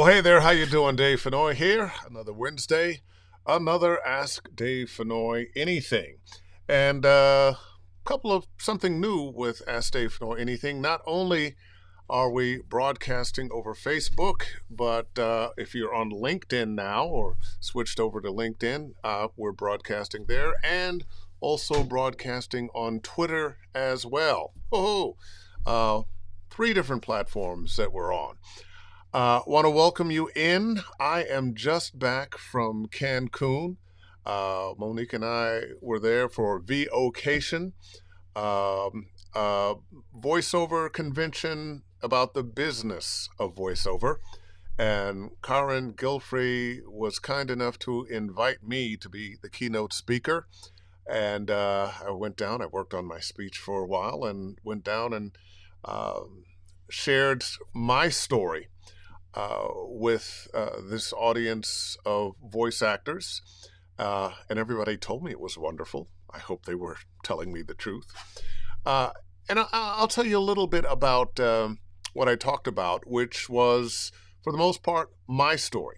Well, hey there, how you doing? Dave Fennoy here. Another Wednesday, another Ask Dave Fennoy Anything. And couple of something new with Ask Dave Fennoy Anything. Not only are we broadcasting over Facebook, but if you're on LinkedIn now or switched over to LinkedIn, we're broadcasting there and also broadcasting on Twitter as well. Three different platforms that we're on. Want to welcome you in. I am just back from Cancun. Monique and I were there for VOcation, voiceover convention about the business of voiceover. And Carin GIlfrey was kind enough to invite me to be the keynote speaker. And I went down, I worked on my speech for a while and went down and shared my story with this audience of voice actors, and everybody told me it was wonderful. I hope they were telling me the truth. And I'll tell you a little bit about what I talked about, which was, for the most part, my story,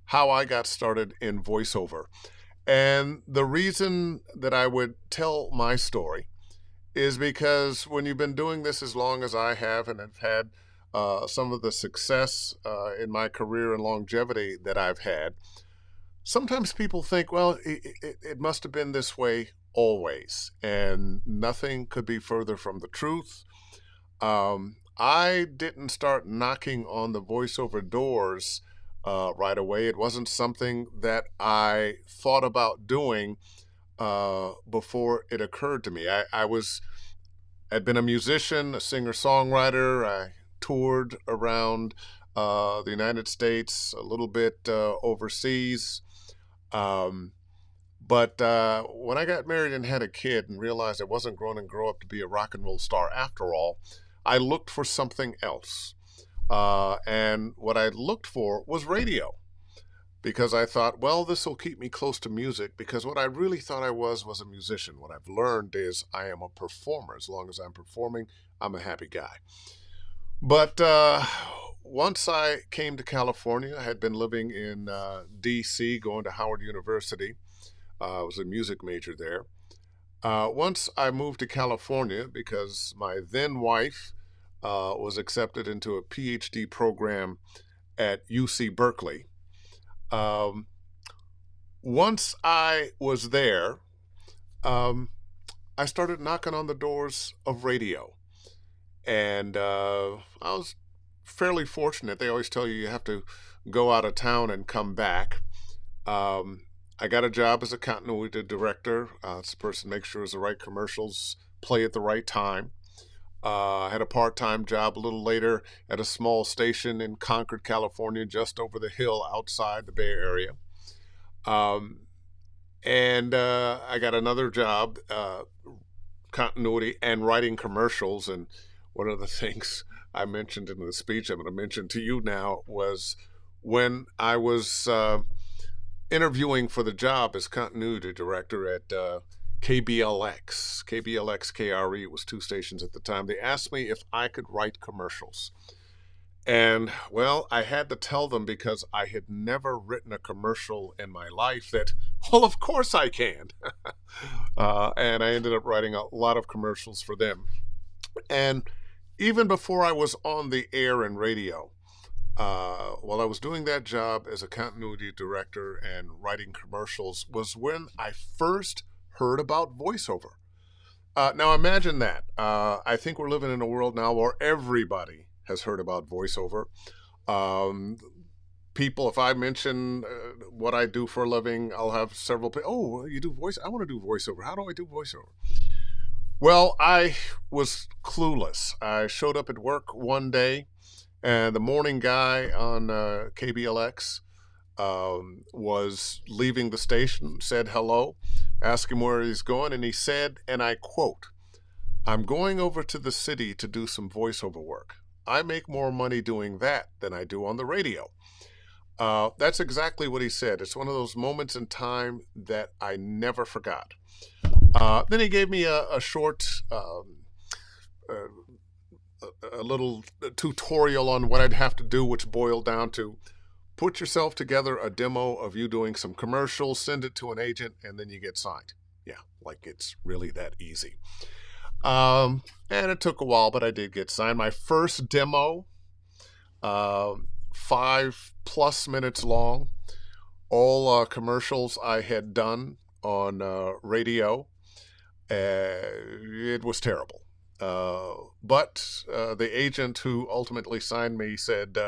how I got started in voiceover. And the reason that I would tell my story is because when you've been doing this as long as I have and have had some of the success in my career and longevity that I've had, sometimes people think, well, it must have been this way always, and nothing could be further from the truth. I didn't start knocking on the voiceover doors right away. It wasn't something that I thought about doing before it occurred to me. I'd been a musician, a singer-songwriter. I toured around the United States, a little bit overseas. But when I got married and had a kid and realized I wasn't going to grow up to be a rock and roll star after all, I looked for something else. And what I looked for was radio, because I thought, well, this will keep me close to music, because what I really thought I was a musician. What I've learned is I am a performer. As long as I'm performing, I'm a happy guy. But once I came to California, I had been living in D.C., going to Howard University. I was a music major there. Once I moved to California, because my then wife was accepted into a PhD program at UC Berkeley. Once I was there, I started knocking on the doors of radio. And I was fairly fortunate. They always tell you have to go out of town and come back. I got a job as a continuity director. It's the person who makes sure the right commercials play at the right time. I had a part-time job a little later at a small station in Concord, California, just over the hill outside the Bay Area. And I got another job, continuity and writing commercials. And one of the things I mentioned in the speech I'm going to mention to you now was when I was interviewing for the job as continuity director at KBLX, KRE, it was two stations at the time. They asked me if I could write commercials. And, well, I had to tell them, because I had never written a commercial in my life, that, well, of course I can. And I ended up writing a lot of commercials for them. And even before I was on the air and radio, while I was doing that job as a continuity director and writing commercials, was when I first heard about voiceover. Now imagine that. I think we're living in a world now where everybody has heard about voiceover. People, if I mention what I do for a living, I'll have several people, oh, you do voice? I want to do voiceover. How do I do voiceover? Well, I was clueless. I showed up at work one day, and the morning guy on KBLX was leaving the station, said hello, asked him where he's going, and he said, and I quote, "I'm going over to the city to do some voiceover work. I make more money doing that than I do on the radio." That's exactly what he said. It's one of those moments in time that I never forgot. Then he gave me a short, a little tutorial on what I'd have to do, which boiled down to put yourself together a demo of you doing some commercials, send it to an agent, and then you get signed. Yeah, like it's really that easy. And it took a while, but I did get signed. My first demo, 5+ minutes long, all commercials I had done on radio. It was terrible. But the agent who ultimately signed me said,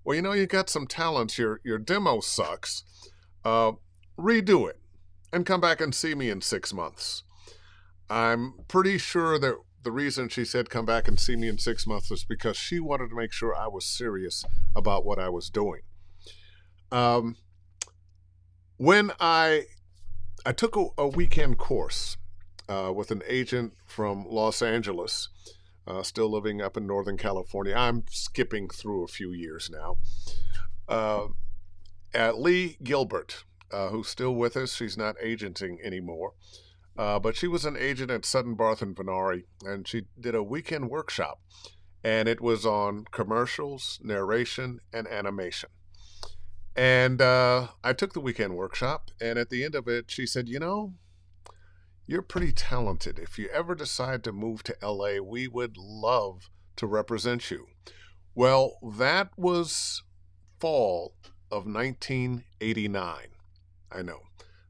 well, you got some talents. Your demo sucks. Redo it and come back and see me in 6 months. I'm pretty sure that the reason she said come back and see me in 6 months was because she wanted to make sure I was serious about what I was doing. When I took a weekend course with an agent from Los Angeles, still living up in Northern California. I'm skipping through a few years now. At Lee Gilbert, who's still with us. She's not agenting anymore. But she was an agent at Sutton Barth and Fennoy, and she did a weekend workshop. And it was on commercials, narration, and animation. And I took the weekend workshop, and at the end of it, she said, you're pretty talented. If you ever decide to move to LA, we would love to represent you. Well, that was fall of 1989. I know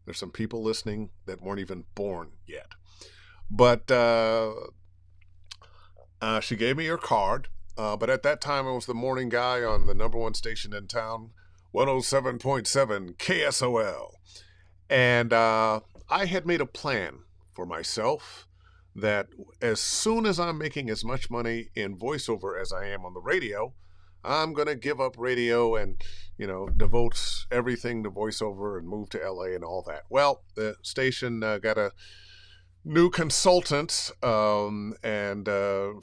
there's some people listening that weren't even born yet. But she gave me her card. But at that time, I was the morning guy on the #1 station in town, 107.7 KSOL. And I had made a plan for myself that as soon as I'm making as much money in voiceover as I am on the radio, I'm going to give up radio and, devote everything to voiceover and move to LA and all that. Well, the station got a new consultant, and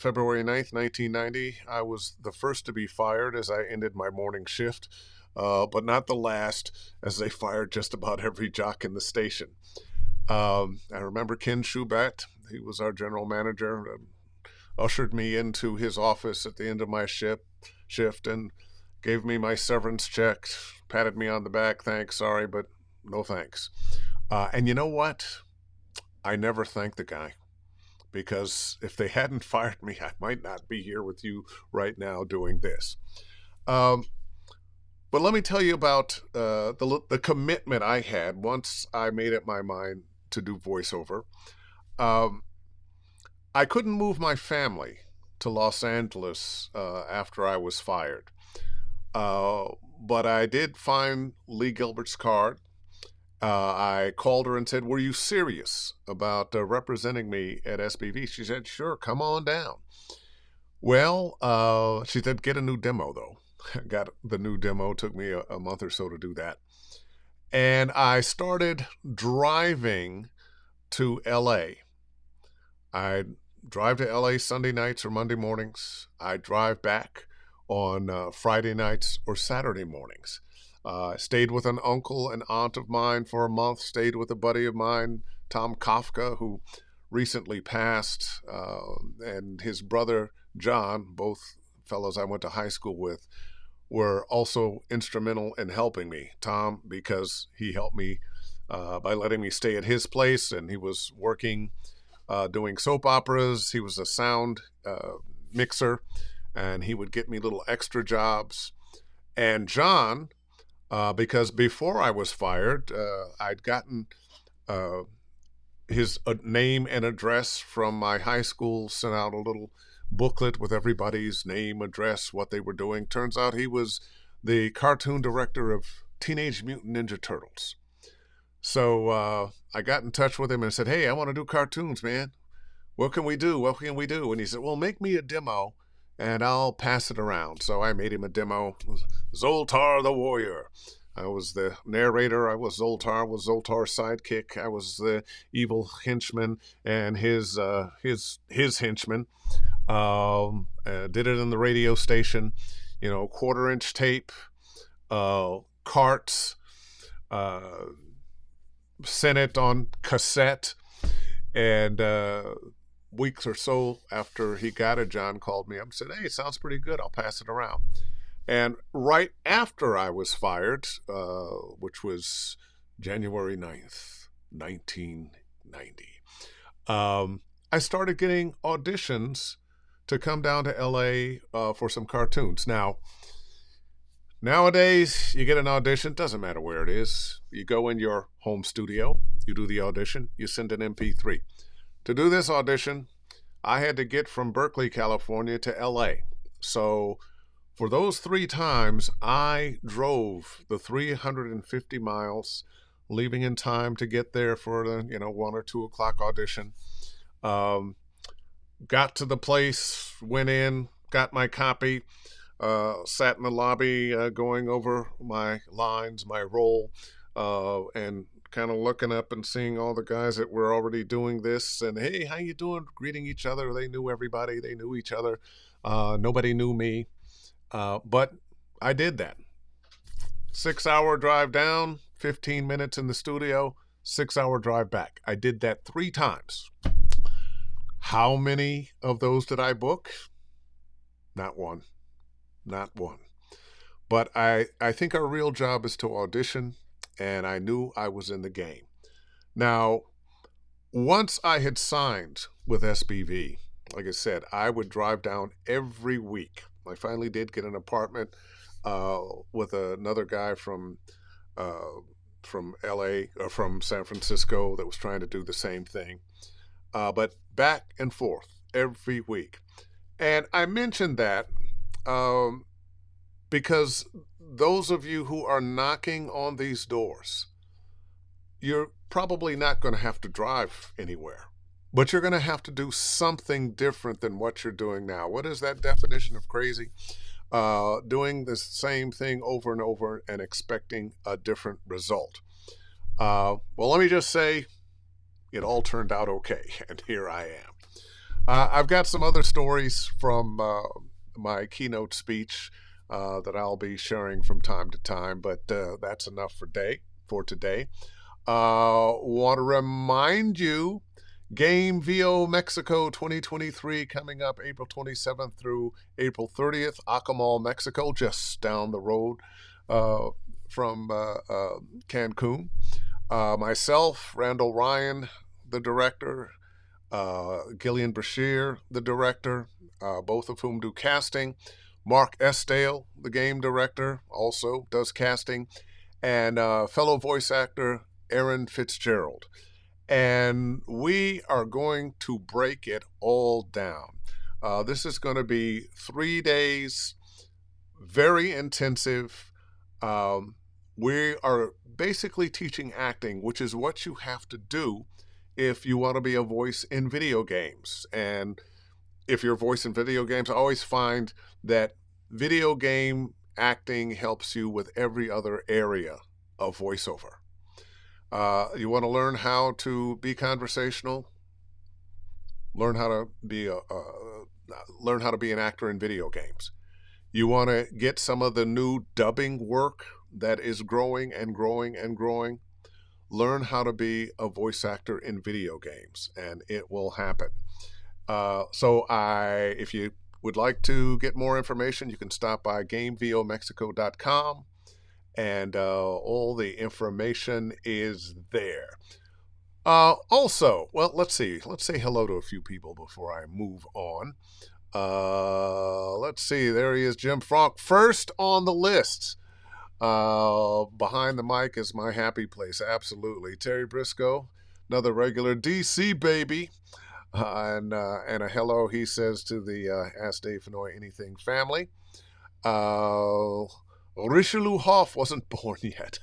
February 9th, 1990, I was the first to be fired as I ended my morning shift, but not the last, as they fired just about every jock in the station. I remember Ken Schubat. He was our general manager, ushered me into his office at the end of my shift and gave me my severance check, patted me on the back. Thanks, sorry, but no thanks. And you know what? I never thanked the guy, because if they hadn't fired me, I might not be here with you right now doing this. But let me tell you about the commitment I had once I made up my mind to do voiceover. I couldn't move my family to Los Angeles after I was fired. But I did find Lee Gilbert's card. I called her and said, were you serious about representing me at SBV? She said, sure, come on down. Well, she said, get a new demo, though. Got the new demo. Took me a month or so to do that. And I started driving to LA. I drive to LA Sunday nights or Monday mornings. I drive back on Friday nights or Saturday mornings. Stayed with an uncle and aunt of mine for a month. Stayed with a buddy of mine, Tom Kafka, who recently passed, and his brother, John, both fellows I went to high school with, were also instrumental in helping me. Tom, because he helped me by letting me stay at his place, and he was working doing soap operas. He was a sound mixer, and he would get me little extra jobs. And John, because before I was fired, I'd gotten his name and address from my high school, sent out a little booklet with everybody's name, address, what they were doing. Turns out he was the cartoon director of Teenage Mutant Ninja Turtles. So I got in touch with him and said, hey, I want to do cartoons, man. What can we do? What can we do? And he said, well, make me a demo and I'll pass it around. So I made him a demo. Zoltar the Warrior. I was the narrator. I was Zoltar. Was Zoltar's sidekick. I was the evil henchman and his henchman. Did it in the radio station. 1/4-inch tape, carts. Sent it on cassette, and weeks or so after he got it, John called me up and said, hey, it sounds pretty good. I'll pass it around. And right after I was fired, which was January 9th, 1990, I started getting auditions to come down to LA for some cartoons. Now, nowadays, you get an audition, doesn't matter where it is. You go in your home studio, you do the audition, you send an MP3. To do this audition, I had to get from Berkeley, California to LA. So for those 3 times, I drove the 350 miles, leaving in time to get there for the 1 or 2 o'clock audition. Got to the place, went in, got my copy, sat in the lobby going over my lines, my role, and kind of looking up and seeing all the guys that were already doing this. And hey, how you doing? Greeting each other. They knew everybody. They knew each other. Nobody knew me. But I did that. 6-hour drive down, 15 minutes in the studio, 6-hour drive back. I did that 3 times. How many of those did I book? Not one. Not one. But I think our real job is to audition, and I knew I was in the game. Now, once I had signed with SBV, like I said, I would drive down every week. I finally did get an apartment with another guy from LA or from San Francisco that was trying to do the same thing. But back and forth every week. And I mentioned that because those of you who are knocking on these doors, you're probably not going to have to drive anywhere, but you're going to have to do something different than what you're doing now. What is that definition of crazy? Doing the same thing over and over and expecting a different result. Well, let me just say, it all turned out okay, and here I am. I've got some other stories from my keynote speech that I'll be sharing from time to time, but that's enough for today. Want to remind you, Game VO Mexico 2023 coming up April 27th through April 30th, Acamal, Mexico, just down the road from Cancun. Myself, Randall Ryan, the director, Gillian Brashear, the director, both of whom do casting. Mark Esdale, the game director, also does casting, and fellow voice actor Aaron Fitzgerald. And we are going to break it all down. This is going to be 3 days, very intensive. We are basically teaching acting, which is what you have to do if you want to be a voice in video games. And if you're a voice in video games, I always find that video game acting helps you with every other area of voiceover. You want to learn how to be conversational, learn how to be an actor in video games. You want to get some of the new dubbing work that is growing and growing and growing. Learn how to be a voice actor in video games, and it will happen. If you would like to get more information, you can stop by GameVOMexico.com, and all the information is there. Also, well, let's say hello to a few people before I move on. Let's see, there he is, Jim Frank, first on the list. Behind the mic is my happy place, absolutely. Terry Briscoe, another regular DC baby. And a hello, he says, to the Ask Dave Fennoy Anything family. Richelieu Hoff wasn't born yet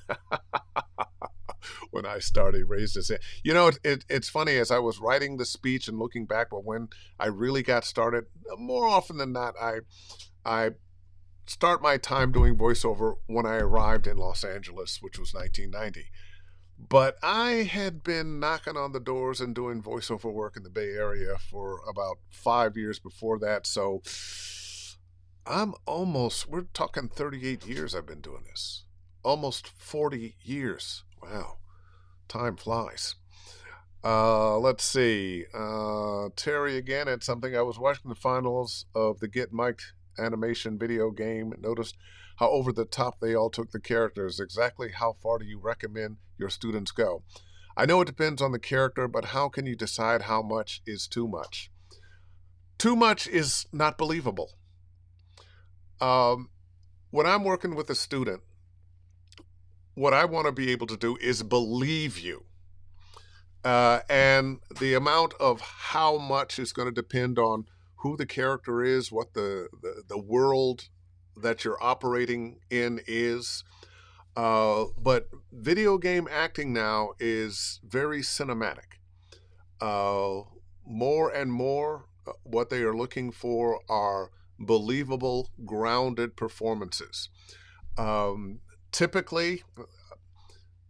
when I started, raised his hand. You know, it's funny, as I was writing the speech and looking back, but when I really got started, more often than not, I start my time doing voiceover when I arrived in Los Angeles, which was 1990. But I had been knocking on the doors and doing voiceover work in the Bay Area for about 5 years before that. So we're talking 38 years I've been doing this. Almost 40 years. Wow. Time flies. Let's see. Terry again had something. I was watching the finals of the Get Mic'd animation video game. Noticed how over the top they all took the characters. Exactly how far do you recommend your students go? I know it depends on the character, but how can you decide how much is too much? Too much is not believable. When I'm working with a student, what I want to be able to do is believe you. And the amount of how much is going to depend on who the character is, what the world that you're operating in is. But video game acting now is very cinematic. More and more, what they are looking for are believable, grounded performances. Typically,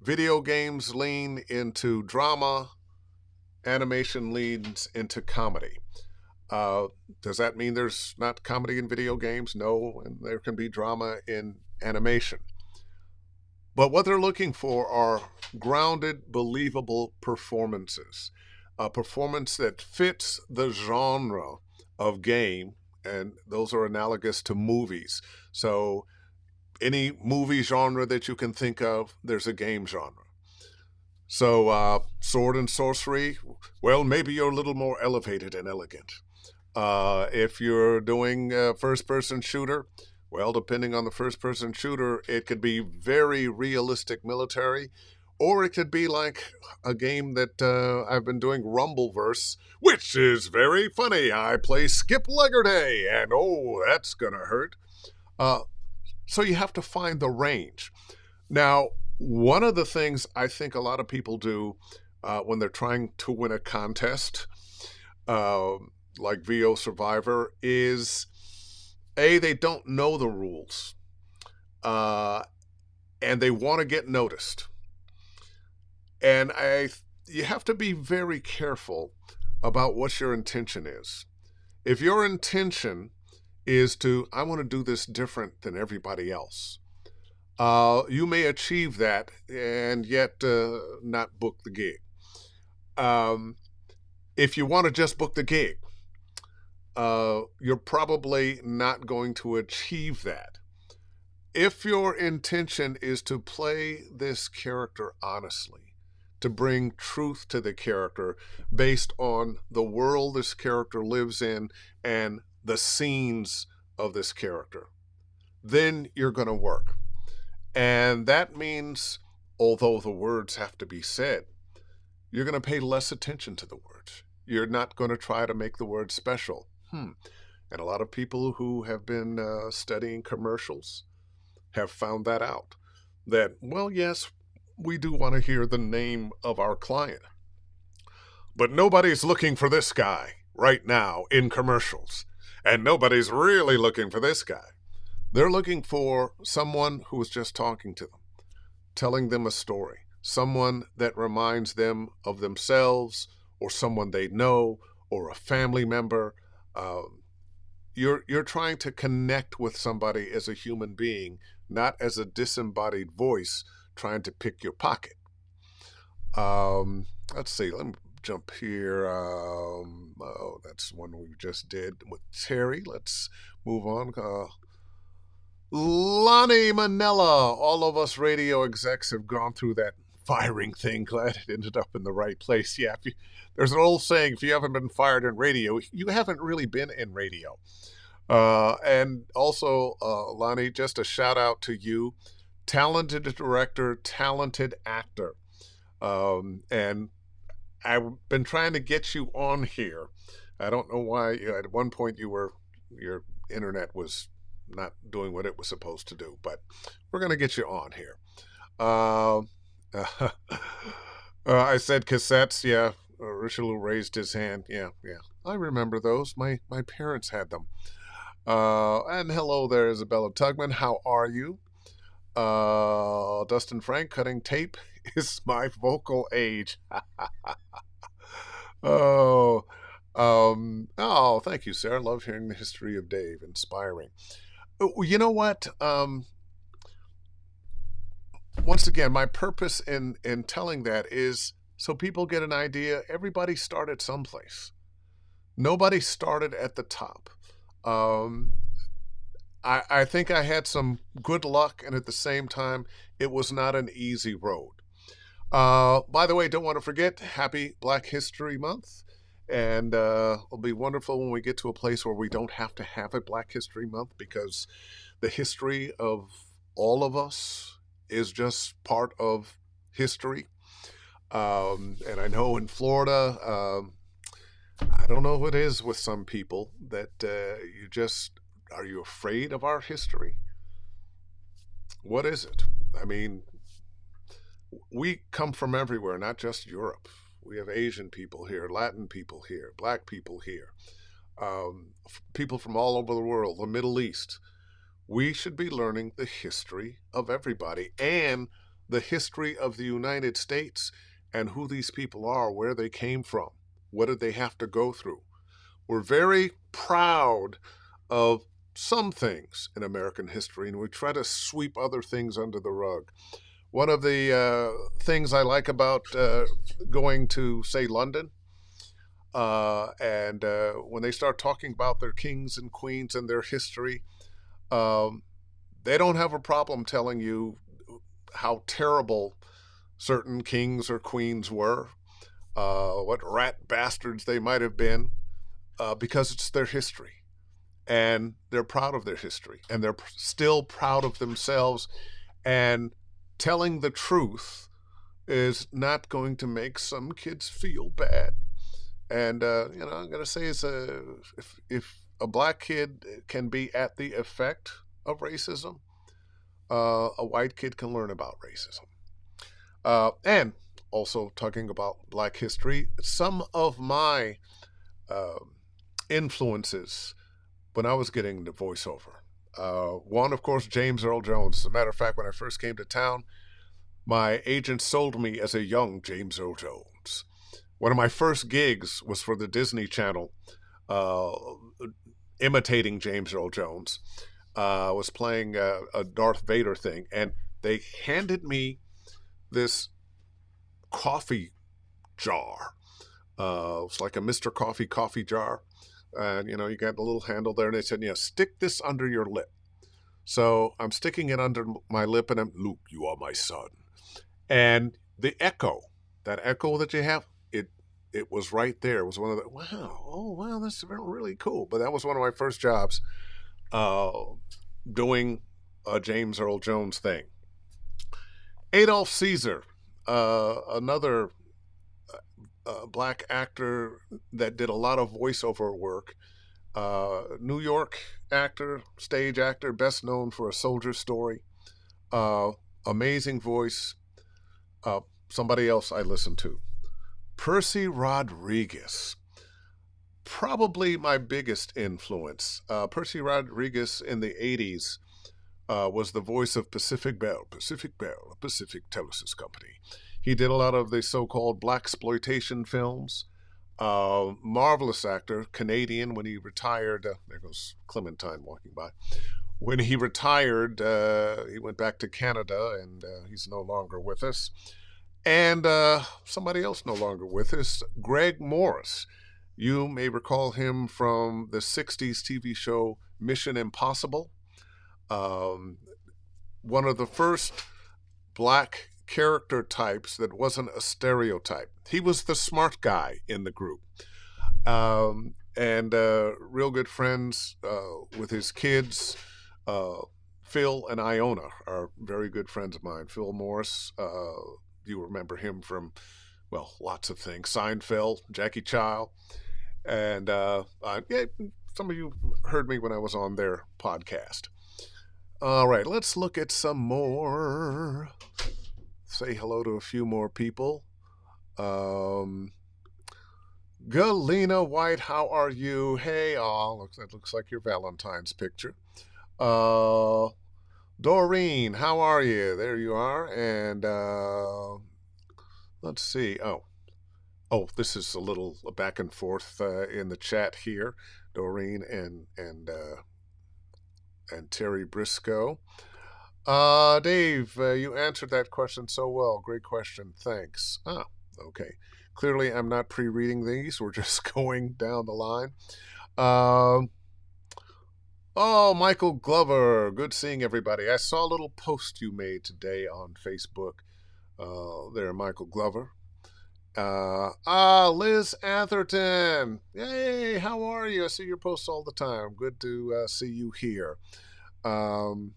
video games lean into drama, animation leans into comedy. Does that mean there's not comedy in video games? No, and there can be drama in animation. But what they're looking for are grounded, believable performances. A performance that fits the genre of game, and those are analogous to movies. So any movie genre that you can think of, there's a game genre. So sword and sorcery, well, maybe you're a little more elevated and elegant. If you're doing a first-person shooter, well, depending on the first-person shooter, it could be very realistic military, or it could be like a game that I've been doing, Rumbleverse, which is very funny. I play Skip Legerday, and oh, that's gonna hurt. So you have to find the range. Now, one of the things I think a lot of people do when they're trying to win a contest, like VO Survivor, is they don't know the rules, and they want to get noticed. And you have to be very careful about what your intention is. If your intention is I want to do this different than everybody else, you may achieve that and yet not book the gig. If you want to just book the gig, you're probably not going to achieve that. If your intention is to play this character honestly, to bring truth to the character based on the world this character lives in and the scenes of this character, then you're going to work. And that means, although the words have to be said, you're going to pay less attention to the words. You're not going to try to make the words special. And a lot of people who have been studying commercials have found that out. That, well, yes, we do want to hear the name of our client, but nobody's looking for this guy right now in commercials. And nobody's really looking for this guy. They're looking for someone who is just talking to them, telling them a story, someone that reminds them of themselves or someone they know or a family member. You're trying to connect with somebody as a human being, not as a disembodied voice trying to pick your pocket. Let's see. Let me jump here. That's one we just did with Terry. Let's move on. Lonnie Manella. All of us radio execs have gone through that firing thing. Glad it ended up in the right place. Yeah, there's an old saying, if you haven't been fired in radio, you haven't really been in radio. And also, Lonnie, just a shout out to you. Talented director, talented actor. And I've been trying to get you on here. I don't know why. At one point, your internet was not doing what it was supposed to do, but we're going to get you on here. I said cassettes. Yeah, Richelieu raised his hand. Yeah. I remember those. My parents had them. And hello there, Isabella Tugman. How are you? Dustin Frank, cutting tape is my vocal age. Oh, thank you, Sarah. Love hearing the history of Dave. Inspiring. You know what? Once again, my purpose in telling that is so people get an idea. Everybody started someplace. Nobody started at the top. I think I had some good luck, and at the same time, it was not an easy road. By the way, don't want to forget, happy Black History Month. And it'll be wonderful when we get to a place where we don't have to have a Black History Month, because the history of all of us is just part of history. And I know in Florida, I don't know what it is with some people that you just, are you afraid of our history? What is it? I mean, we come from everywhere, not just Europe. We have Asian people here, Latin people here, Black people here, people from all over the world, the Middle East. We should be learning the history of everybody, and the history of the United States, and who these people are, where they came from, what did they have to go through. We're very proud of some things in American history, and we try to sweep other things under the rug. One of the things I like about going to, say, London, and when they start talking about their kings and queens and their history, they don't have a problem telling you how terrible certain kings or queens were, what rat bastards they might have been, because it's their history. And they're proud of their history, and they're still proud of themselves. And telling the truth is not going to make some kids feel bad. And I'm going to say is if a Black kid can be at the effect of racism, a white kid can learn about racism. And also talking about Black history, some of my influences when I was getting into voiceover. One, of course, James Earl Jones. As a matter of fact, when I first came to town, my agent sold me as a young James Earl Jones. One of my first gigs was for the Disney Channel, imitating James Earl Jones. I was playing a Darth Vader thing, and they handed me this coffee jar. It was like a Mr. Coffee jar. And, you got the little handle there, and they said, stick this under your lip. So I'm sticking it under my lip, and I'm, Luke, you are my son. And the echo, that echo that you have, it was right there. It was one of the, wow, that's really cool. But that was one of my first jobs, doing a James Earl Jones thing. Adolph Caesar, another Black actor that did a lot of voiceover work. New York actor, stage actor, best known for A Soldier Story. Amazing voice. Somebody else I listened to, Percy Rodriguez. Probably my biggest influence. Percy Rodriguez in the 80s was the voice of Pacific Bell, a Pacific Telesis company. He did a lot of the so-called blaxploitation films. Marvelous actor, Canadian. When he retired, there goes Clementine walking by. When he retired, he went back to Canada, and he's no longer with us. And somebody else no longer with us, Greg Morris. You may recall him from the 60s TV show Mission Impossible. One of the first Black character types that wasn't a stereotype. He was the smart guy in the group. And real good friends with his kids. Phil and Iona are very good friends of mine. Phil Morris, you remember him from, well, lots of things. Seinfeld, Jackie Child. And some of you heard me when I was on their podcast. All right, let's look at some more. Say hello to a few more people. Galena White, how are you? Hey, that looks like your Valentine's picture. Doreen, how are you? There you are. And let's see. Oh, this is a little back and forth in the chat here. Doreen and Terry Briscoe. Dave, you answered that question so well. Great question. Thanks. Okay. Clearly, I'm not pre-reading these. We're just going down the line. Oh, Michael Glover. Good seeing everybody. I saw a little post you made today on Facebook. There, Michael Glover. Liz Atherton. Hey, how are you? I see your posts all the time. Good to see you here. Um,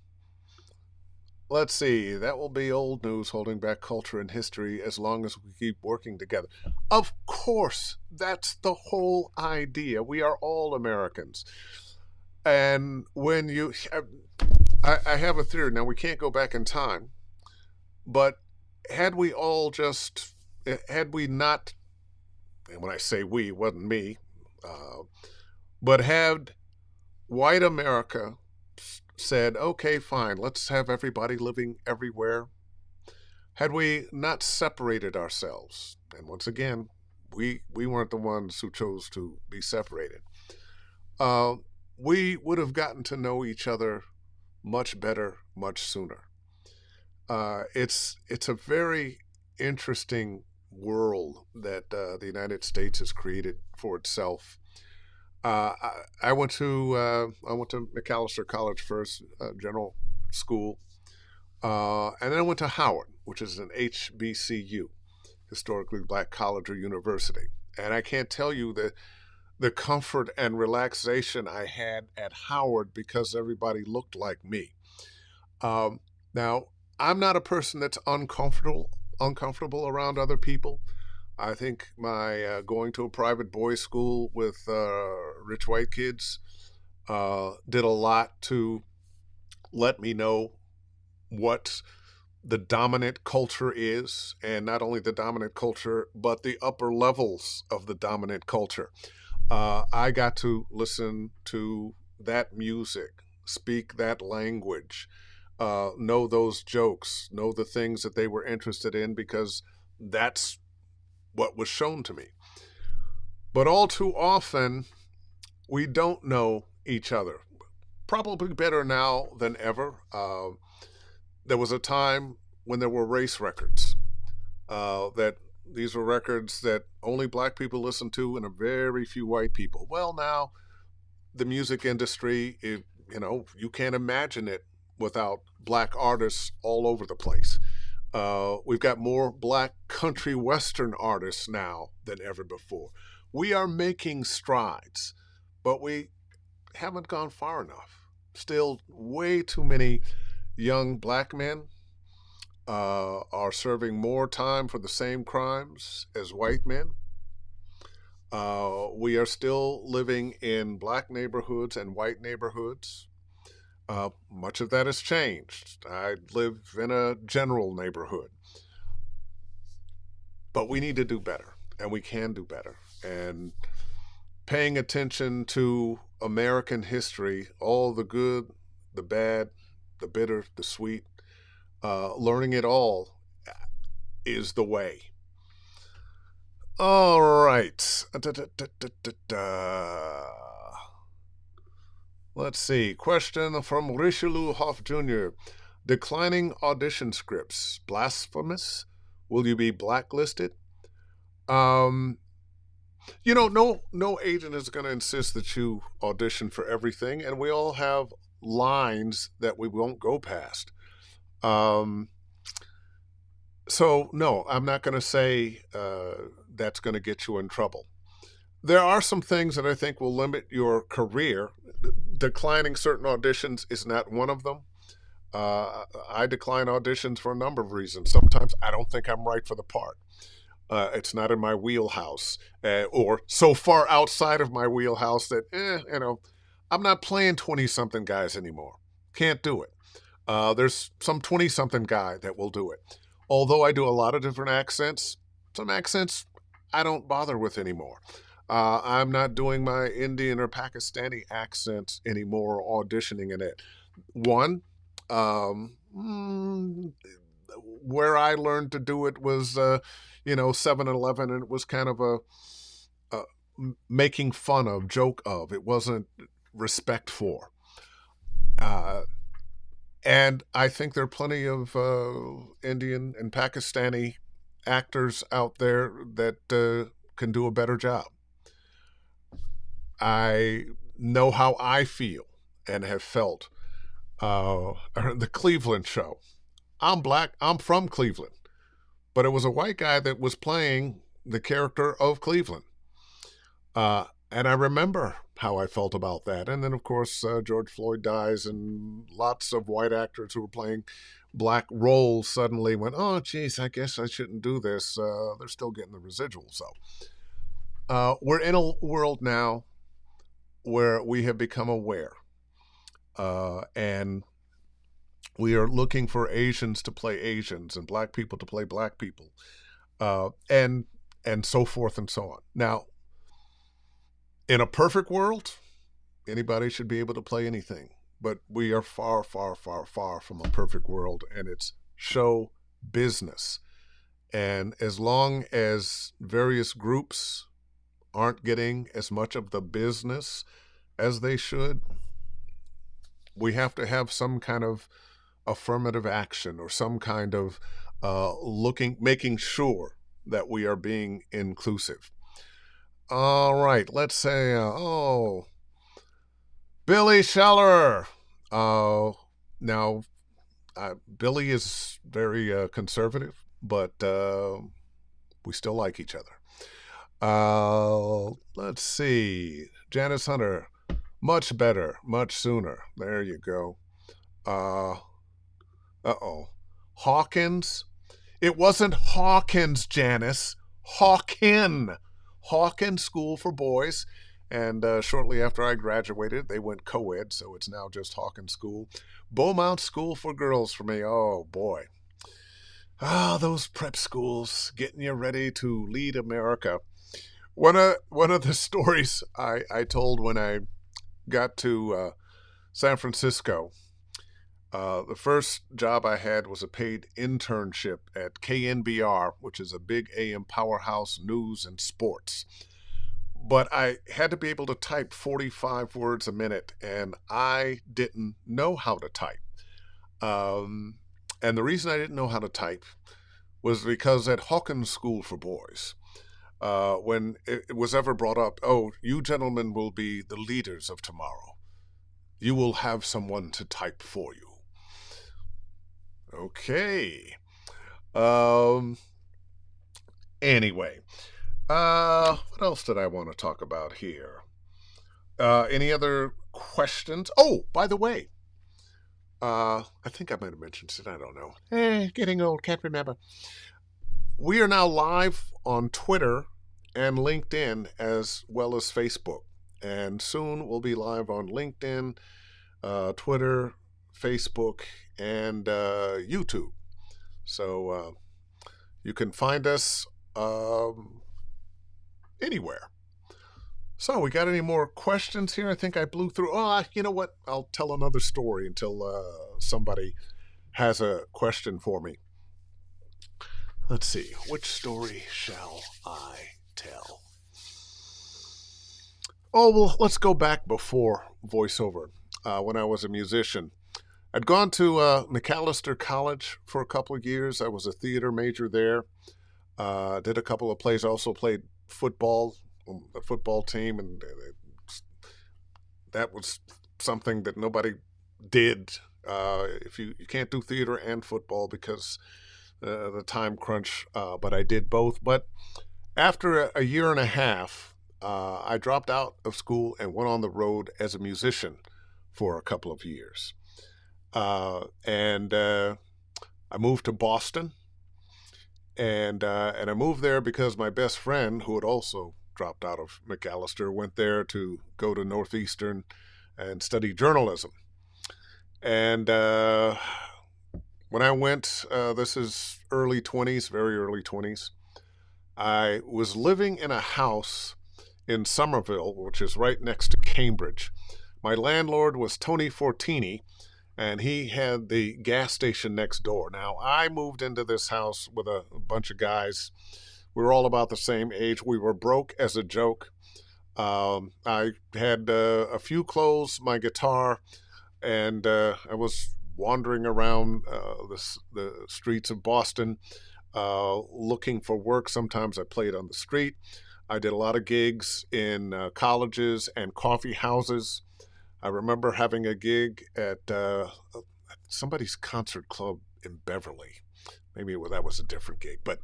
let's see. That will be old news, holding back culture and history as long as we keep working together. Of course, that's the whole idea. We are all Americans. And when you, I have a theory. Now, we can't go back in time, but had we all just, had we not, and when I say we, it wasn't me, uh, but had white America said, okay, fine, let's have everybody living everywhere, had we not separated ourselves, and once again, we weren't the ones who chose to be separated, uh, we would have gotten to know each other much better, much sooner. It's a very interesting world that the United States has created for itself. I went to Macalester College first, general school, and then I went to Howard, which is an HBCU, historically black college or university. And I can't tell you the comfort and relaxation I had at Howard because everybody looked like me. Um, Now, I'm not a person that's uncomfortable around other people. I think my going to a private boys' school with rich white kids did a lot to let me know what the dominant culture is, and not only the dominant culture, but the upper levels of the dominant culture. I got to listen to that music, speak that language, know those jokes, know the things that they were interested in because that's what was shown to me. But all too often, we don't know each other. Probably better now than ever. There was a time when there were race records, that these were records that only black people listened to and a very few white people. Well, now the music industry, you can't imagine it without black artists all over the place. We've got more black country western artists now than ever before. We are making strides, but we haven't gone far enough. Still, way too many young black men are serving more time for the same crimes as white men. We are still living in black neighborhoods and white neighborhoods. Much of that has changed. I live in a general neighborhood. But we need to do better, and we can do better. And paying attention to American history, all the good, the bad, the bitter, the sweet, learning it all is the way. All right. Let's see. Question from Richelieu Hoff Jr. Declining audition scripts. Blasphemous? Will you be blacklisted? Um, no agent is going to insist that you audition for everything, and we all have lines that we won't go past. Um, so no, I'm not going to say that's going to get you in trouble. There are some things that I think will limit your career. Declining certain auditions is not one of them. I decline auditions for a number of reasons. Sometimes I don't think I'm right for the part. It's not in my wheelhouse, or so far outside of my wheelhouse that, I'm not playing 20-something guys anymore. Can't do it. There's some 20-something guy that will do it. Although I do a lot of different accents, some accents I don't bother with anymore. I'm not doing my Indian or Pakistani accent anymore, auditioning in it. One, um, where I learned to do it was, 7-Eleven, and it was kind of a making fun of, joke of. It wasn't respect for. Uh, and I think there are plenty of Indian and Pakistani actors out there that can do a better job. I know how I feel, and have felt. The Cleveland show. I'm black. I'm from Cleveland. But it was a white guy that was playing the character of Cleveland. And I remember how I felt about that. And then, of course, George Floyd dies, and lots of white actors who were playing black roles suddenly went, oh, geez, I guess I shouldn't do this. They're still getting the residuals, though. We're in a world now where we have become aware. And we are looking for Asians to play Asians and black people to play black people, and so forth and so on. Now, in a perfect world, anybody should be able to play anything. But we are far, far, far, far from a perfect world, and it's show business. And as long as various groups aren't getting as much of the business as they should, we have to have some kind of affirmative action or some kind of making sure that we are being inclusive. All right, let's say, Billy Scheller. Now, Billy is very conservative, but we still like each other. Let's see. Janice Hunter, much better, much sooner. There you go. Hawkins. It wasn't Hawkins, Janice. Hawken School for Boys. And shortly after I graduated, they went co-ed, so it's now just Hawkins School. Beaumont School for Girls for me. Oh, boy. Those prep schools getting you ready to lead America. One of the stories I told when I got to San Francisco, the first job I had was a paid internship at KNBR, which is a big AM powerhouse, news and sports. But I had to be able to type 45 words a minute, and I didn't know how to type. And the reason I didn't know how to type was because at Hawkins School for Boys, when it was ever brought up, oh, you gentlemen will be the leaders of tomorrow. You will have someone to type for you. Okay. Anyway, what else did I want to talk about here? Any other questions? Oh, by the way, I think I might have mentioned it. I don't know. Getting old, can't remember. We are now live on Twitter and LinkedIn as well as Facebook. And soon we'll be live on LinkedIn, Twitter, Facebook, and YouTube. So you can find us anywhere. So we got any more questions here? I think I blew through. Oh, you know what? I'll tell another story until somebody has a question for me. Let's see. Which story shall I tell? Oh, well, let's go back before voiceover. When I was a musician, I'd gone to McAllister College for a couple of years. I was a theater major there. Did a couple of plays. Also played football on the football team, and that was something that nobody did. If you can't do theater and football because the time crunch, but I did both. But after a year and a half, I dropped out of school and went on the road as a musician for a couple of years. And I moved to Boston, and I moved there because my best friend, who had also dropped out of McAllister, went there to go to Northeastern and study journalism. And when I went, this is early 20s, very early 20s, I was living in a house in Somerville, which is right next to Cambridge. My landlord was Tony Fortini, and he had the gas station next door. Now, I moved into this house with a bunch of guys. We were all about the same age. We were broke as a joke. I had a few clothes, my guitar, and I was wandering around the streets of Boston looking for work. Sometimes I played on the street. I did a lot of gigs in colleges and coffee houses. I remember having a gig at somebody's concert club in Beverly. Maybe that was a different gig, but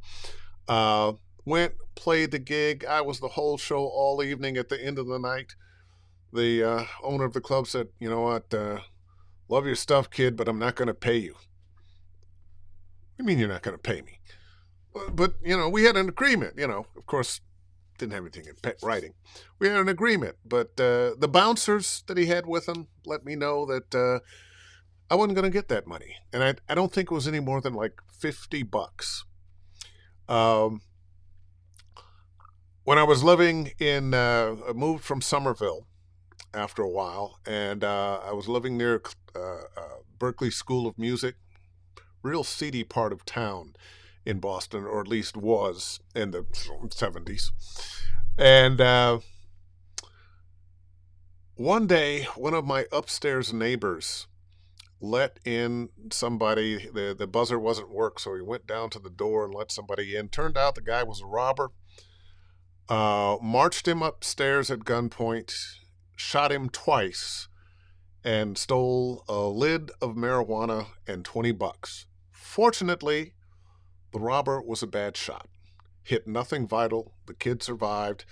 uh, went, played the gig. I was the whole show all evening. At the end of the night, the owner of the club said, "You know what? Love your stuff, kid, but I'm not going to pay you." What do you mean you're not going to pay me? But, we had an agreement. Of course, didn't have anything in writing. We had an agreement, but the bouncers that he had with him let me know that I wasn't going to get that money. And I don't think it was any more than like $50. Um, when I was living I moved from Somerville after a while, and I was living near Berkeley School of Music, real seedy part of town in Boston, or at least was in the 70s. And one day, one of my upstairs neighbors let in somebody. The buzzer wasn't work, so he went down to the door and let somebody in. Turned out the guy was a robber. Marched him upstairs at gunpoint, shot him twice, and stole a lid of marijuana and $20. Fortunately, the robber was a bad shot. Hit nothing vital. The kid survived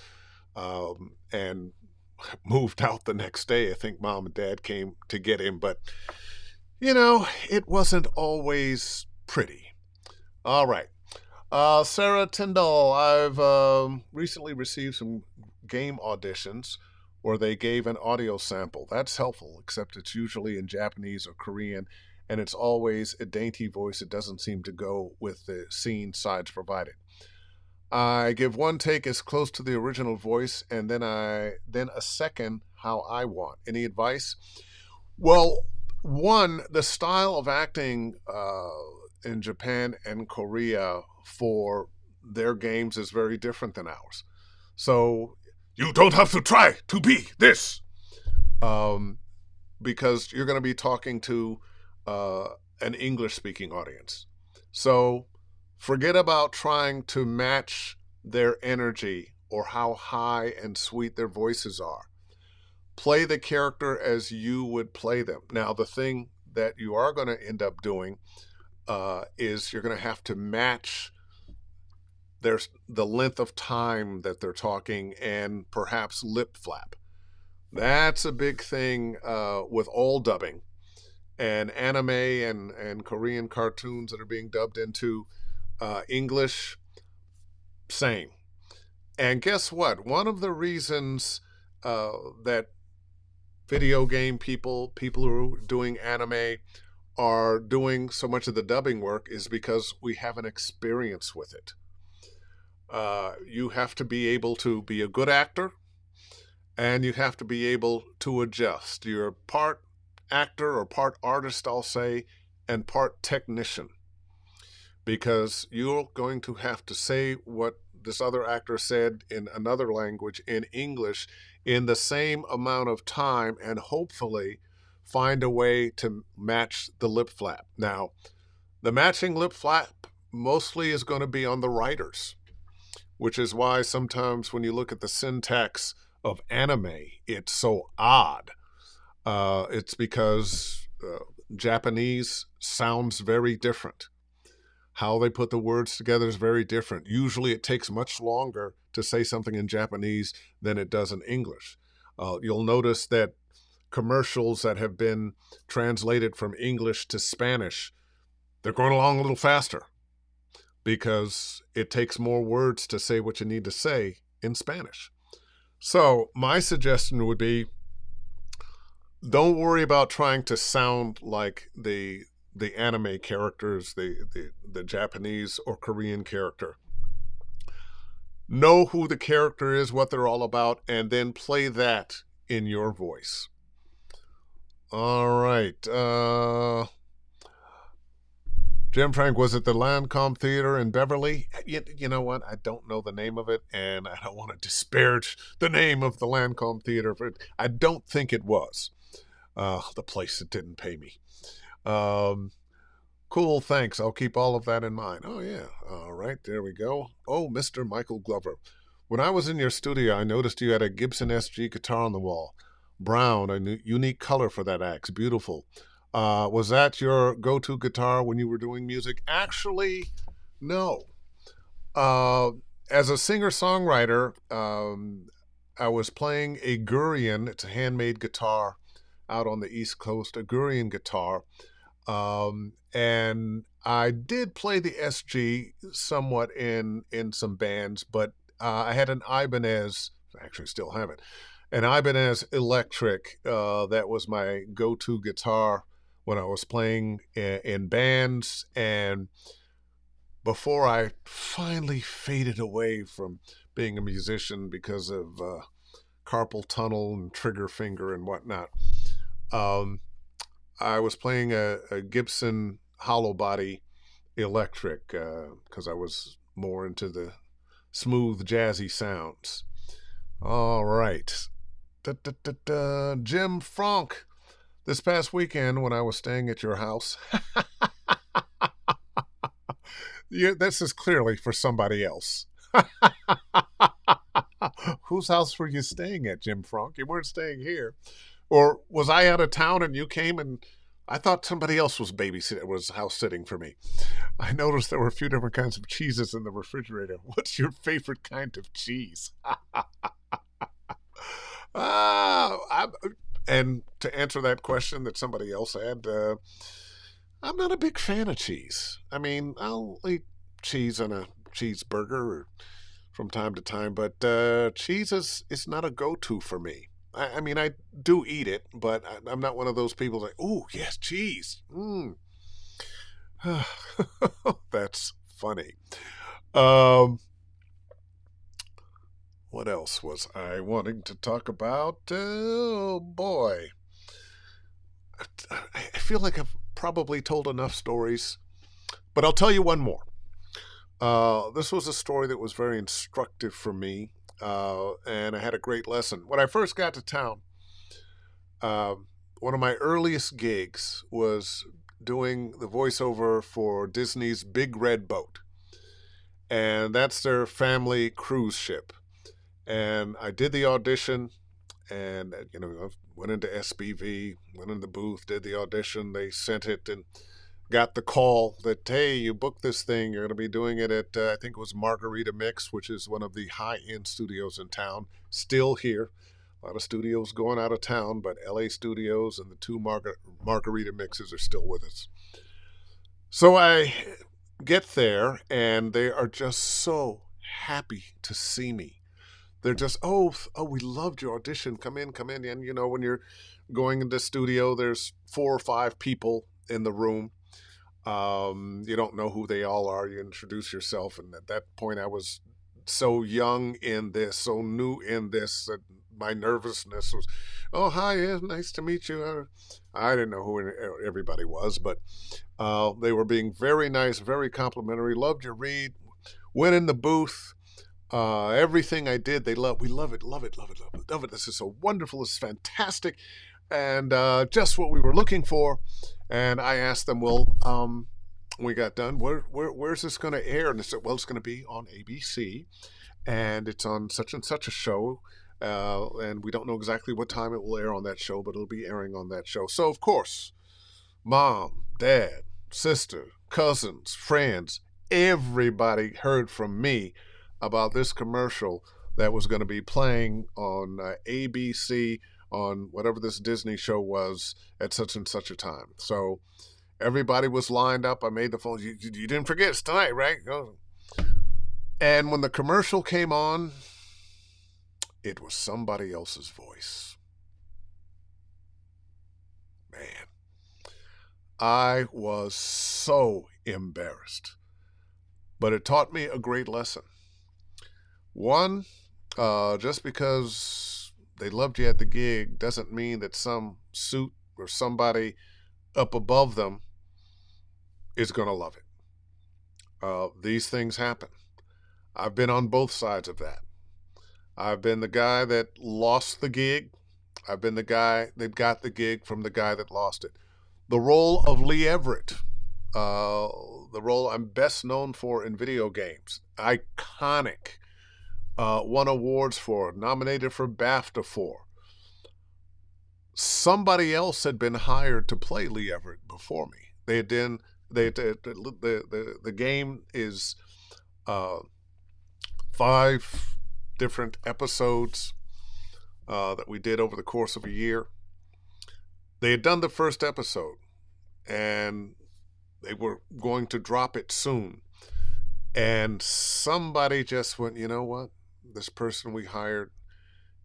and moved out the next day. I think mom and dad came to get him, but it wasn't always pretty. All right. Sarah Tyndall, I've recently received some game auditions where they gave an audio sample. That's helpful, except it's usually in Japanese or Korean, and it's always a dainty voice. It doesn't seem to go with the scene sides provided. I give one take as close to the original voice, and then a second how I want. Any advice? Well, one, the style of acting in Japan and Korea for their games is very different than ours. So you don't have to try to be this, because you're going to be talking to an English-speaking audience. So forget about trying to match their energy or how high and sweet their voices are. Play the character as you would play them. Now, the thing that you are going to end up doing is you're going to have to match the length of time that they're talking and perhaps lip flap. That's a big thing with all dubbing. And anime and Korean cartoons that are being dubbed into English, same. And guess what? One of the reasons that video game people who are doing anime are doing so much of the dubbing work is because we have an experience with it. You have to be able to be a good actor, and you have to be able to adjust. You're part actor or part artist, I'll say, and part technician, because you're going to have to say what this other actor said in another language in English in the same amount of time, and hopefully find a way to match the lip flap. Now, the matching lip flap mostly is going to be on the writers, which is why sometimes when you look at the syntax of anime, it's so odd. It's because Japanese sounds very different. How they put the words together is very different. Usually it takes much longer to say something in Japanese than it does in English. You'll notice that commercials that have been translated from English to Spanish, they're going along a little faster because it takes more words to say what you need to say in Spanish. So my suggestion would be, don't worry about trying to sound like the anime characters, the Japanese or Korean character. Know who the character is, what they're all about, and then play that in your voice. All right. Jim Frank, was it the Lancome Theater in Beverly? You know what? I don't know the name of it, and I don't want to disparage the name of the Lancome Theater. But I don't think it was the place that didn't pay me. Cool, thanks. I'll keep all of that in mind. Oh, yeah. All right, there we go. Oh, Mr. Michael Glover. When I was in your studio, I noticed you had a Gibson SG guitar on the wall. Brown, a unique color for that axe. Beautiful. Was that your go-to guitar when you were doing music? Actually, no. Uh, as a singer-songwriter, I was playing a Gurion. It's a handmade guitar out on the East Coast, a Gurion guitar. And I did play the SG somewhat in some bands, but I had an Ibanez, actually still have it, an Ibanez Electric. That was my go-to guitar when I was playing in bands. And before I finally faded away from being a musician because of carpal tunnel and trigger finger and whatnot, um, I was playing a Gibson hollow body electric because I was more into the smooth, jazzy sounds. All right. Da, da, da, da. Jim Frank, this past weekend when I was staying at your house, yeah, this is clearly for somebody else. Whose house were you staying at, Jim Frank? You weren't staying here. Or was I out of town and you came and I thought somebody else was house sitting for me. I noticed there were a few different kinds of cheeses in the refrigerator. What's your favorite kind of cheese? Ah, and to answer that question that somebody else had, I'm not a big fan of cheese. I mean, I'll eat cheese on a cheeseburger from time to time, but cheese is not a go-to for me. I mean, I do eat it, but I'm not one of those people like, oh, yes, cheese. That's funny. Um, what else was I wanting to talk about? Oh, boy. I feel like I've probably told enough stories, but I'll tell you one more. This was a story that was very instructive for me, and I had a great lesson. When I first got to town, uh, one of my earliest gigs was doing the voiceover for Disney's Big Red Boat, and that's their family cruise ship. And I did the audition, and I went into SBV, went in the booth, did the audition. They sent it, and got the call that, hey, you booked this thing. You're going to be doing it at, I think it was Margarita Mix, which is one of the high-end studios in town. Still here. A lot of studios going out of town, but LA Studios and the two Margarita Mixes are still with us. So I get there, and they are just so happy to see me. They're just, oh, we loved your audition. Come in. And, when you're going into the studio, there's 4 or 5 people in the room. You don't know who they all are. You introduce yourself. And at that point, I was so young in this, so new in this, that my nervousness was, oh, hi, yeah, nice to meet you. I didn't know who everybody was, but they were being very nice, very complimentary. Loved your read. Went in the booth. Everything I did, they loved. We love it. This is so wonderful. This is fantastic. And just what we were looking for. And I asked them, well, when we got done, where's this going to air? And they said, well, it's going to be on ABC, and it's on such and such a show, and we don't know exactly what time it will air on that show, but it'll be airing on that show. So, of course, mom, dad, sister, cousins, friends, everybody heard from me about this commercial that was going to be playing on ABC on whatever this Disney show was at such and such a time. So everybody was lined up. I made the phone. You didn't forget it's tonight, right? And when the commercial came on, it was somebody else's voice. Man, I was so embarrassed. But it taught me a great lesson. One, just because they loved you at the gig doesn't mean that some suit or somebody up above them is going to love it. These things happen. I've been on both sides of that. I've been the guy that lost the gig. I've been the guy that got the gig from the guy that lost it. The role of Lee Everett, the role I'm best known for in video games, iconic, won awards for, nominated for BAFTA for. somebody else had been hired to play Lee Everett before me. The game is 5 different episodes that we did over the course of a year. They had done the first episode, and they were going to drop it soon. And somebody just went, you know what? This person we hired,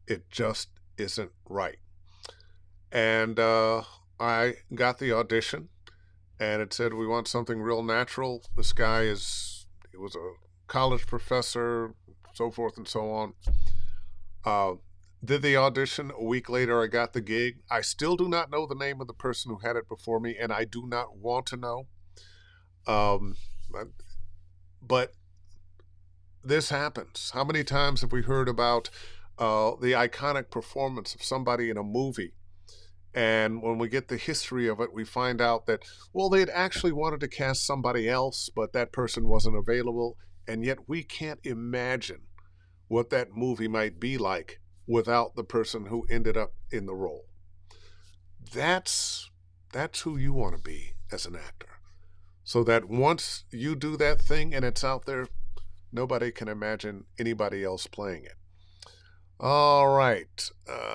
it just isn't right. And I got the audition, and it said, we want something real natural. This guy he was a college professor, so forth and so on. Did the audition. A week later, I got the gig. I still do not know the name of the person who had it before me, and I do not want to know. But this happens. How many times have we heard about the iconic performance of somebody in a movie? And when we get the history of it, we find out that, well, they'd actually wanted to cast somebody else, but that person wasn't available. And yet we can't imagine what that movie might be like without the person who ended up in the role. That's who you want to be as an actor. So that once you do that thing and it's out there, nobody can imagine anybody else playing it. All right.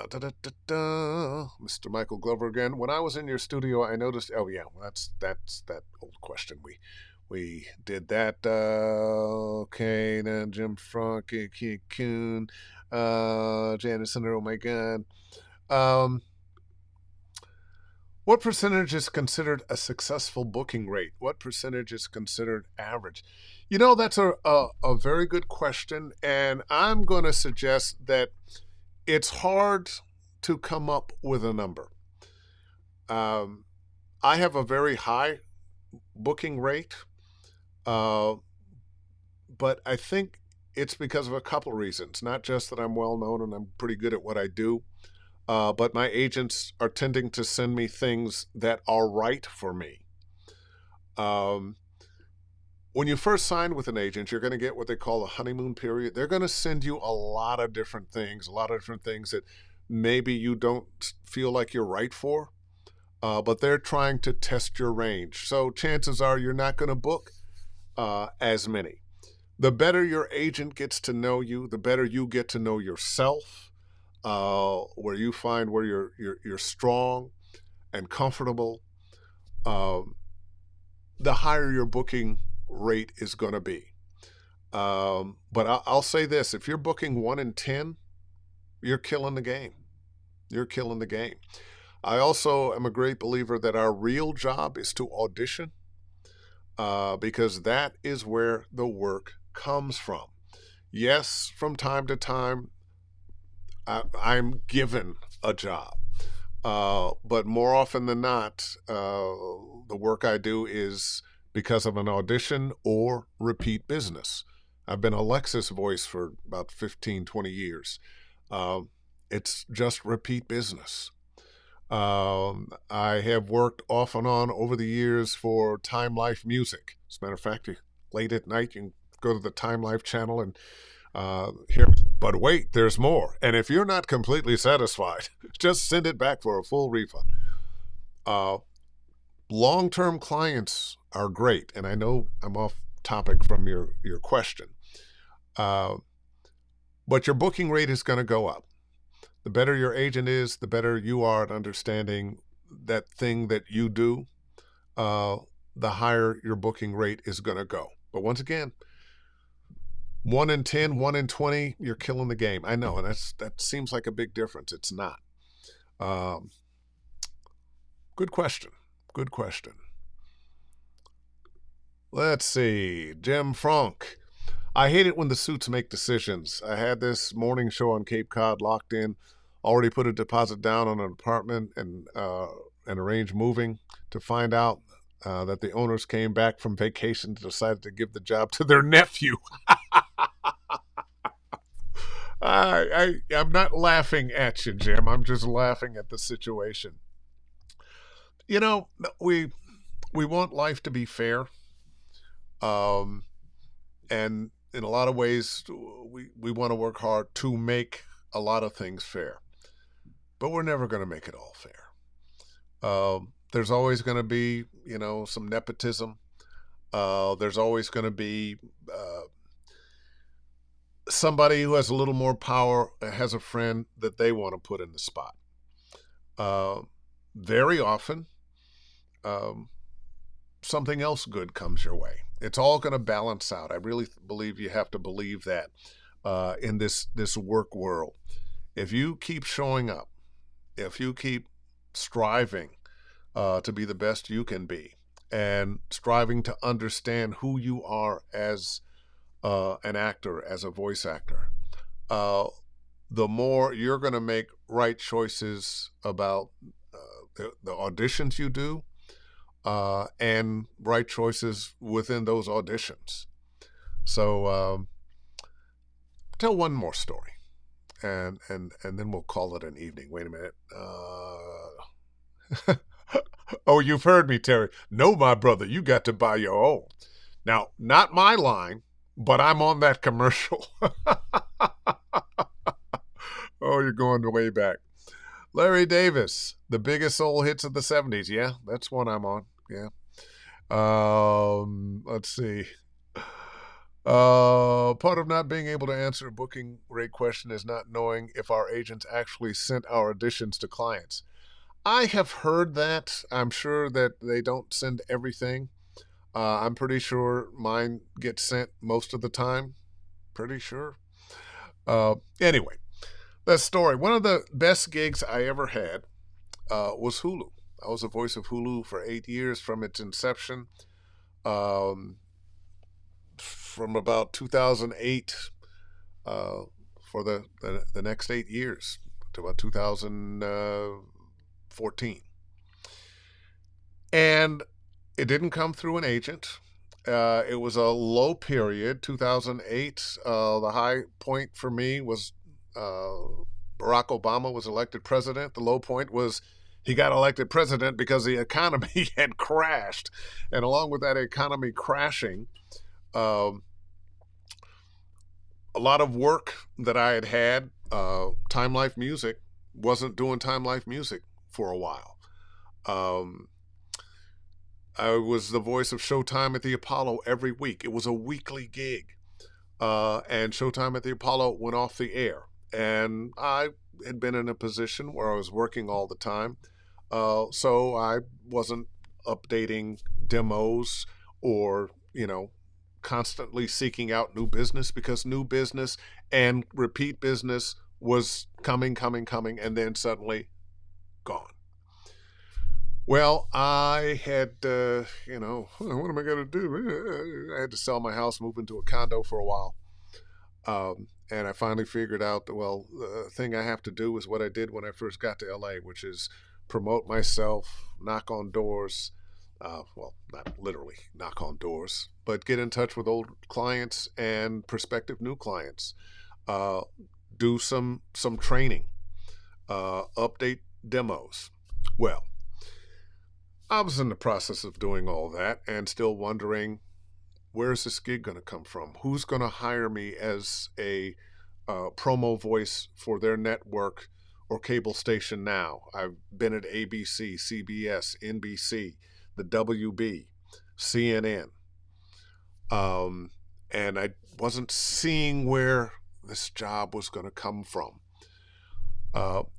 Mr. Michael Glover again. When I was in your studio, I noticed... Oh, yeah, that's that old question. We did that. Okay, then Jim Frank, Cancun, Janice, oh my God. What percentage is considered a successful booking rate? What percentage is considered average? You know, that's a very good question, and I'm going to suggest that it's hard to come up with a number. I have a very high booking rate, but I think it's because of a couple of reasons. Not just that I'm well known and I'm pretty good at what I do, but my agents are tending to send me things that are right for me. When you first sign with an agent, you're going to get what they call a honeymoon period. They're going to send you a lot of different things that maybe you don't feel like you're right for, but they're trying to test your range. So chances are you're not going to book as many. The better your agent gets to know you, the better you get to know yourself, where you find where you're strong and comfortable, the higher your booking rate is going to be. But I'll say this: if you're booking 1 in 10, you're killing the game. You're killing the game. I also am a great believer that our real job is to audition, because that is where the work comes from. Yes, from time to time, I'm given a job. But more often than not, the work I do is because of an audition or repeat business. I've been a Lexus voice for about 15, 20 years. It's just repeat business. I have worked off and on over the years for Time Life Music. As a matter of fact, late at night, you can go to the Time Life channel and hear. But wait, there's more. And if you're not completely satisfied, just send it back for a full refund. Long-term clients are great, and I know I'm off topic from your question, but your booking rate is going to go up. The better your agent is, the better you are at understanding that thing that you do, the higher your booking rate is going to go. But once again, 1 in 10, 1 in 20, you're killing the game. I know, and that seems like a big difference. It's not. Good question. Good question. Let's see. Jim Frank. I hate it when the suits make decisions. I had this morning show on Cape Cod locked in, already put a deposit down on an apartment and arranged moving, to find out that the owners came back from vacation and decided to give the job to their nephew. I'm not laughing at you, Jim. I'm just laughing at the situation. You know, we want life to be fair, and in a lot of ways, we want to work hard to make a lot of things fair, but we're never going to make it all fair. There's always going to be, some nepotism. There's always going to be somebody who has a little more power, has a friend that they want to put in the spot. Very often, um, something else good comes your way. It's all going to balance out. I really believe you have to believe that in this work world. If you keep showing up, if you keep striving to be the best you can be, and striving to understand who you are as an actor, as a voice actor, the more you're going to make right choices about the auditions you do, and right choices within those auditions. So tell one more story, and then we'll call it an evening. Wait a minute. Oh, you've heard me, Terry. No, my brother, you got to buy your own. Now, not my line, but I'm on that commercial. Oh, you're going way back. Larry Davis, the biggest soul hits of the 70s. Yeah, that's one I'm on. Yeah. Let's see. Part of not being able to answer a booking rate question is not knowing if our agents actually sent our auditions to clients. I have heard that. I'm sure that they don't send everything. I'm pretty sure mine gets sent most of the time. Pretty sure. Anyway, that story. One of the best gigs I ever had was Hulu. I was the voice of Hulu for 8 years from its inception. From about 2008 for the next 8 years to about 2014. And it didn't come through an agent. It was a low period. 2008, the high point for me was Barack Obama was elected president. The low point was he got elected president because the economy had crashed. And along with that economy crashing, a lot of work that I had, Time Life Music, wasn't doing Time Life Music for a while. I was the voice of Showtime at the Apollo every week. It was a weekly gig. And Showtime at the Apollo went off the air. And I had been in a position where I was working all the time. So I wasn't updating demos or, constantly seeking out new business, because new business and repeat business was coming, and then suddenly gone. Well, I had, what am I going to do? I had to sell my house, move into a condo for a while. And I finally figured out that, the thing I have to do is what I did when I first got to LA, which is promote myself, knock on doors. Not literally knock on doors, but get in touch with old clients and prospective new clients. Do some training, update demos. Well, I was in the process of doing all that and still wondering, where's this gig going to come from? Who's going to hire me as a promo voice for their network or cable station now? I've been at ABC, CBS, NBC, the WB, CNN. And I wasn't seeing where this job was going to come from.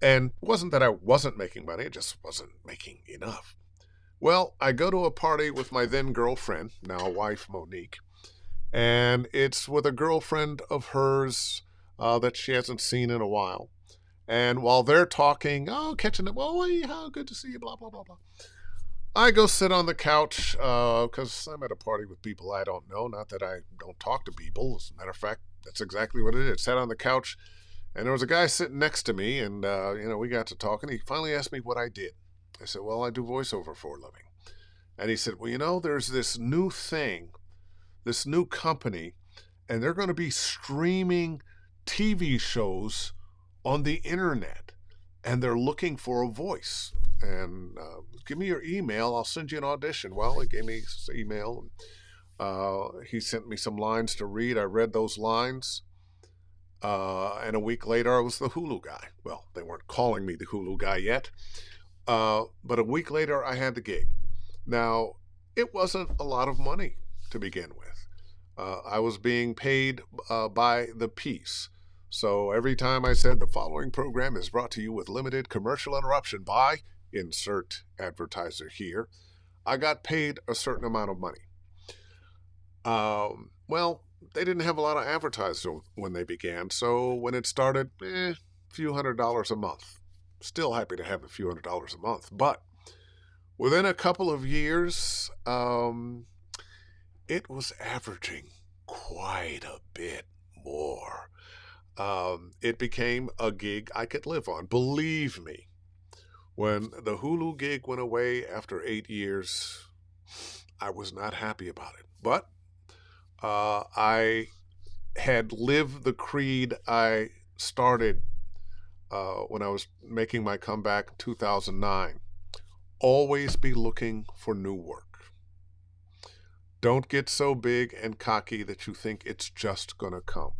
And it wasn't that I wasn't making money, it just wasn't making enough. Well, I go to a party with my then girlfriend, now wife, Monique, and it's with a girlfriend of hers that she hasn't seen in a while. And while they're talking, catching up, how good to see you, blah, blah, blah, blah. I go sit on the couch because I'm at a party with people I don't know. Not that I don't talk to people. As a matter of fact, that's exactly what it is. Sat on the couch, and there was a guy sitting next to me, and, we got to talking. He finally asked me what I did. I said, well, I do voiceover for a living. And he said, well, there's this new thing, this new company, and they're going to be streaming TV shows on the internet, and they're looking for a voice. And give me your email. I'll send you an audition. Well, he gave me his email. He sent me some lines to read. I read those lines. And a week later, I was the Hulu guy. Well, they weren't calling me the Hulu guy yet. But a week later, I had the gig. Now, it wasn't a lot of money to begin with. I was being paid by the piece. So every time I said the following program is brought to you with limited commercial interruption by insert advertiser here, I got paid a certain amount of money. Well, they didn't have a lot of advertising when they began. So when it started, a few $100s a month. Still happy to have a few $100s a month. But within a couple of years, it was averaging quite a bit more. It became a gig I could live on. Believe me, when the Hulu gig went away after 8 years, I was not happy about it. But I had lived the creed I started when I was making my comeback in 2009. Always be looking for new work. Don't get so big and cocky that you think it's just going to come.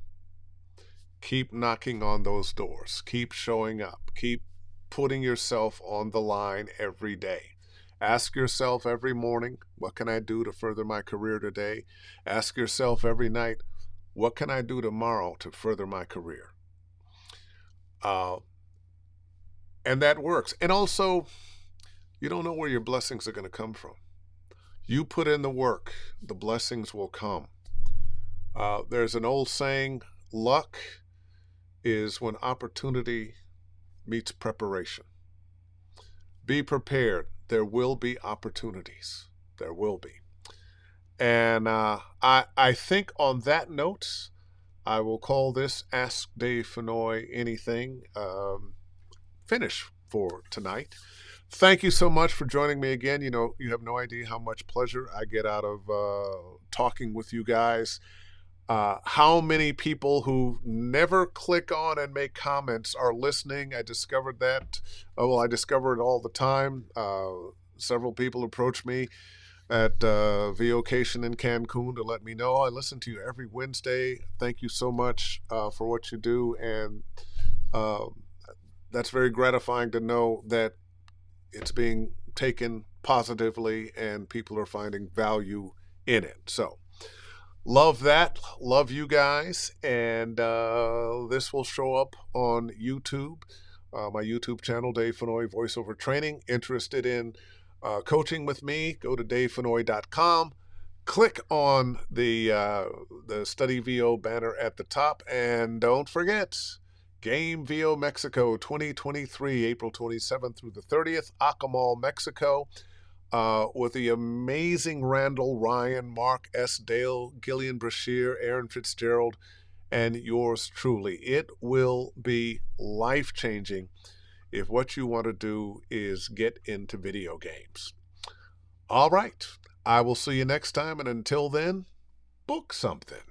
Keep knocking on those doors. Keep showing up. Keep putting yourself on the line every day. Ask yourself every morning, what can I do to further my career today? Ask yourself every night, what can I do tomorrow to further my career? And that works. And also, you don't know where your blessings are going to come from. You put in the work, the blessings will come. There's an old saying, luck is when opportunity meets preparation. Be prepared. There will be opportunities. There will be. And I think on that note, I will call this Ask Dave Fennoy Anything finish for tonight. Thank you so much for joining me again. You know, you have no idea how much pleasure I get out of talking with you guys. How many people who never click on and make comments are listening. I discovered that. I discover it all the time. Several people approach me at VOcation in Cancun to let me know. I listen to you every Wednesday. Thank you so much for what you do. And that's very gratifying to know that it's being taken positively and people are finding value in it. So love that. Love you guys. And this will show up on YouTube, my YouTube channel, Dave Fennoy Voiceover Training. Interested in coaching with me, go to davefennoy.com. Click on the Study VO banner at the top. And don't forget, Game VO Mexico 2023, April 27th through the 30th, Acamal, Mexico. With the amazing Randall, Ryan, Mark S. Dale, Gillian Brashear, Aaron Fitzgerald, and yours truly. It will be life-changing if what you want to do is get into video games. All right. I will see you next time, and until then, book something.